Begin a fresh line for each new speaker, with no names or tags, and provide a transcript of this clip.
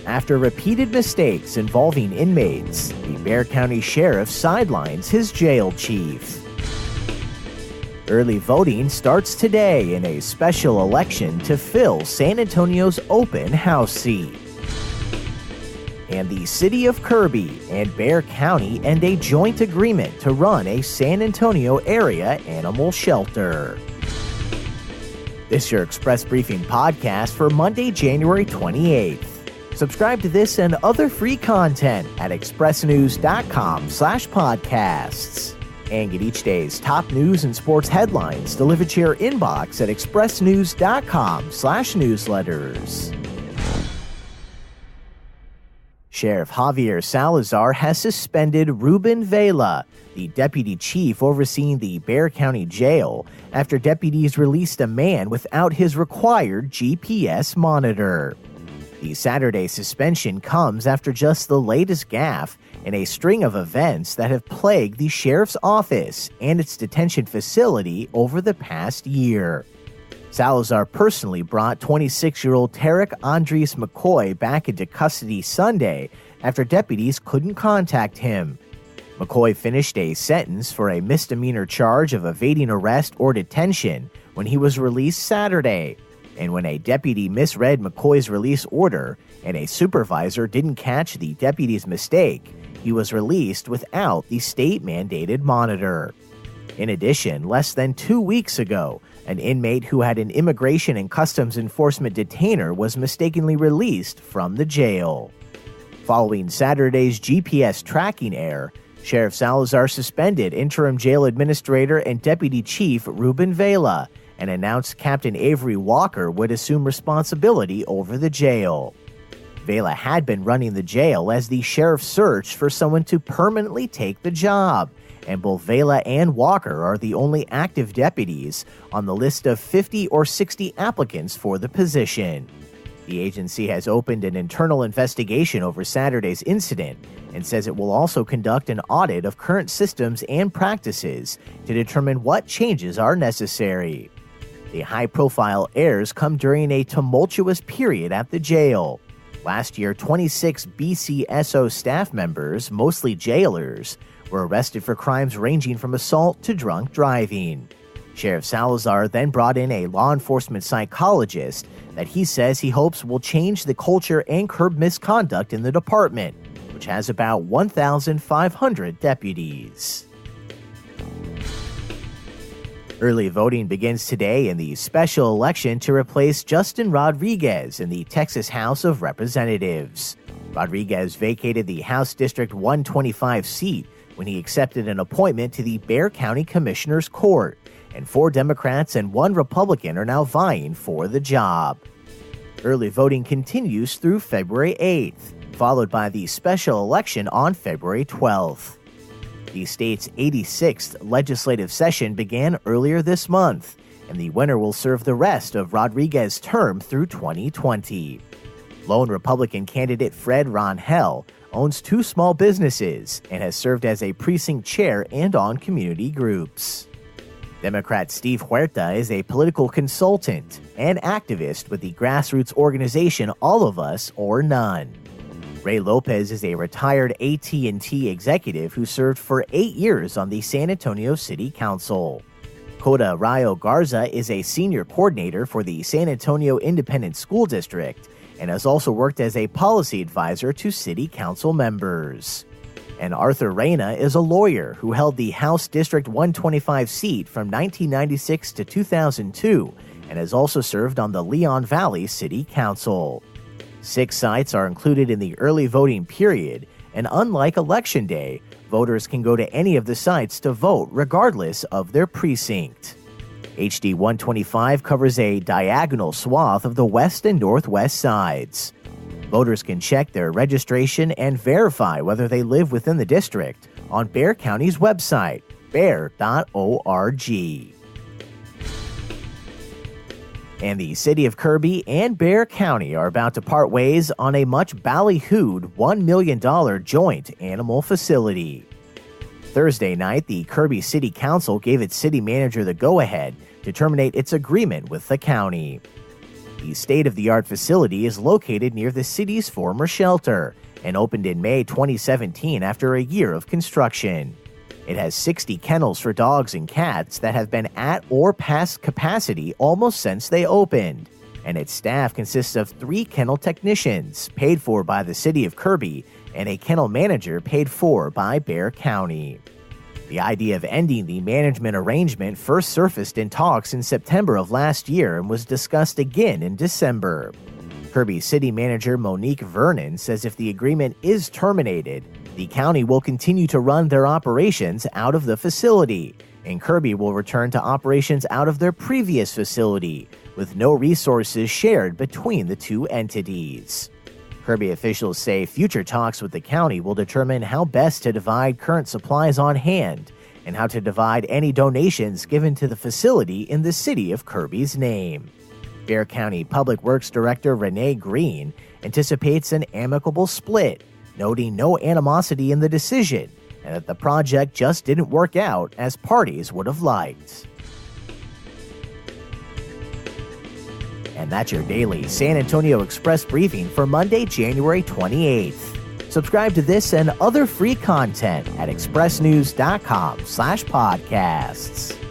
After repeated mistakes involving inmates, the Bexar County Sheriff sidelines his jail chief. Early voting starts today in a special election to fill San Antonio's open House seat. And the city of Kirby and Bexar County end a joint agreement to run a San Antonio area animal shelter. This is your Express Briefing podcast for Monday, January 28th. Subscribe to this and other free content at expressnews.com/podcasts. And get each day's top news and sports headlines delivered to your inbox at expressnews.com/newsletters. Sheriff Javier Salazar has suspended Ruben Vela, the deputy chief overseeing the Bexar County Jail, after deputies released a man without his required GPS monitor. The Saturday suspension comes after just the latest gaffe in a string of events that have plagued the sheriff's office and its detention facility over the past year. Salazar personally brought 26-year-old Tarek Andres McCoy back into custody Sunday after deputies couldn't contact him. McCoy finished a sentence for a misdemeanor charge of evading arrest or detention when he was released Saturday. And when a deputy misread McCoy's release order and a supervisor didn't catch the deputy's mistake, he was released without the state-mandated monitor. In addition, less than 2 weeks ago, an inmate who had an Immigration and Customs Enforcement detainer was mistakenly released from the jail. Following Saturday's GPS tracking error, Sheriff Salazar suspended interim jail administrator and deputy chief Ruben Vela and announced Captain Avery Walker would assume responsibility over the jail. Vela had been running the jail as the sheriff searched for someone to permanently take the job, and both Vela and Walker are the only active deputies on the list of 50 or 60 applicants for the position. The agency has opened an internal investigation over Saturday's incident and says it will also conduct an audit of current systems and practices to determine what changes are necessary. The high-profile errors come during a tumultuous period at the jail. Last year, 26 BCSO staff members, mostly jailers, were arrested for crimes ranging from assault to drunk driving. Sheriff Salazar then brought in a law enforcement psychologist that he says he hopes will change the culture and curb misconduct in the department, which has about 1,500 deputies. Early voting begins today in the special election to replace Justin Rodriguez in the Texas House of Representatives. Rodriguez vacated the House District 125 seat when he accepted an appointment to the Bexar County Commissioner's Court, and 4 Democrats and 1 Republican are now vying for the job. Early voting continues through February 8th, followed by the special election on February 12th. The state's 86th legislative session began earlier this month, and the winner will serve the rest of Rodriguez's term through 2020. Lone Republican candidate Fred Ronhell owns 2 small businesses and has served as a precinct chair and on community groups. Democrat Steve Huerta is a political consultant and activist with the grassroots organization All of Us or None. Ray Lopez is a retired AT&T executive who served for 8 years on the San Antonio City Council. Coda Rayo Garza is a senior coordinator for the San Antonio Independent School District and has also worked as a policy advisor to city council members. And Arthur Reyna is a lawyer who held the House District 125 seat from 1996 to 2002 and has also served on the Leon Valley City Council. 6 sites are included in the early voting period, and unlike Election Day, voters can go to any of the sites to vote regardless of their precinct. HD 125 covers a diagonal swath of the west and northwest sides. Voters can check their registration and verify whether they live within the district on Bexar County's website, bexar.org. And the city of Kirby and Bexar County are about to part ways on a much ballyhooed $1 million joint animal facility. Thursday night, the Kirby City Council gave its city manager the go-ahead to terminate its agreement with the county. The state-of-the-art facility is located near the city's former shelter and opened in May 2017 after a year of construction. It has 60 kennels for dogs and cats that have been at or past capacity almost since they opened, and its staff consists of 3 kennel technicians paid for by the city of Kirby and a kennel manager paid for by Bexar County. The idea of ending the management arrangement first surfaced in talks in September of last year and was discussed again in December. Kirby City Manager Monique Vernon says if the agreement is terminated, the county will continue to run their operations out of the facility, and Kirby will return to operations out of their previous facility, with no resources shared between the two entities. Kirby officials say future talks with the county will determine how best to divide current supplies on hand and how to divide any donations given to the facility in the city of Kirby's name. Bexar County Public Works Director Renee Green anticipates an amicable split, noting no animosity in the decision and that the project just didn't work out as parties would have liked. And that's your daily San Antonio Express briefing for Monday, January 28th. Subscribe to this and other free content at expressnews.com/podcasts.